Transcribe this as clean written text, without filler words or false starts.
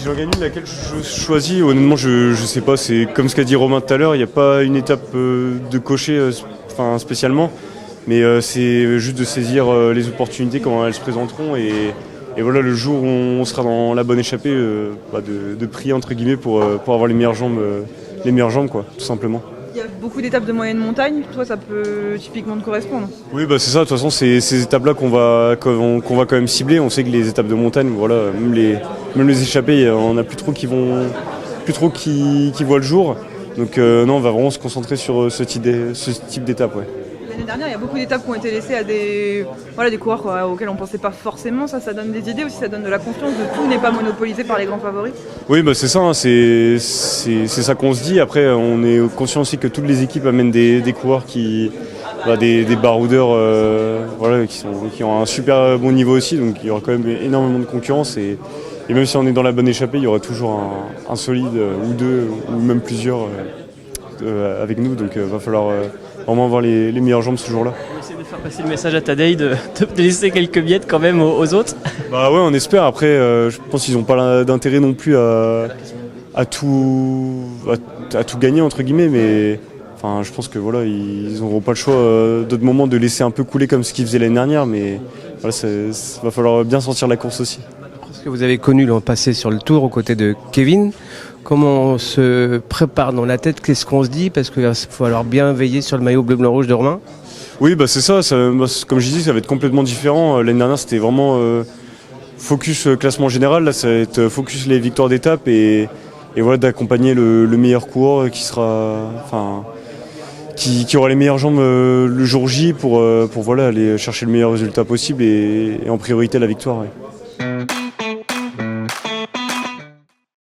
Si j'en gagne une, laquelle je choisis, honnêtement, je sais pas. C'est comme ce qu'a dit Romain tout à l'heure, il n'y a pas une étape de cocher spécialement, mais c'est juste de saisir les opportunités quand elles se présenteront et voilà, le jour où on sera dans la bonne échappée, de prier entre guillemets pour avoir les meilleures jambes quoi, tout simplement. Il y a beaucoup d'étapes de moyenne montagne, toi ça peut typiquement te correspondre. Oui, c'est ça. De toute façon, c'est ces étapes-là qu'on va quand même cibler. On sait que les étapes de montagne, voilà, même les échappées, on n'a plus trop qui voient le jour. Donc non, on va vraiment se concentrer sur ce type d'étape. Ouais. L'année dernière, il y a beaucoup d'étapes qui ont été laissées à des coureurs auxquels on ne pensait pas forcément. Ça donne des idées aussi, ça donne de la confiance. De tout n'est pas monopolisé par les grands favoris. Oui, c'est ça. C'est ça qu'on se dit. Après, on est conscient aussi que toutes les équipes amènent des coureurs des baroudeurs qui ont un super bon niveau aussi. Donc il y aura quand même énormément de concurrence. Et même si on est dans la bonne échappée, il y aura toujours un solide ou deux ou même plusieurs avec nous. Donc va falloir vraiment avoir les meilleures jambes ce jour-là. On essaie de faire passer le message à Tadej de laisser quelques miettes quand même aux autres. Ouais, on espère. Après, je pense qu'ils n'ont pas d'intérêt non plus à tout gagner entre guillemets, mais je pense que voilà, ils n'auront pas le choix d'autres moments de laisser un peu couler comme ce qu'ils faisaient l'année dernière, mais voilà, va falloir bien sentir la course aussi. Ce que vous avez connu l'an passé sur le Tour aux côtés de Kevin, comment on se prépare dans la tête, qu'est-ce qu'on se dit, parce qu'il va falloir bien veiller sur le maillot bleu-blanc-rouge de Romain. Oui, c'est ça, comme je disais, ça va être complètement différent. L'année dernière, c'était vraiment focus classement général. Là, ça va être focus les victoires d'étape et voilà, d'accompagner le meilleur coureur qui aura les meilleures jambes le jour J pour voilà, aller chercher le meilleur résultat possible et en priorité la victoire. Ouais.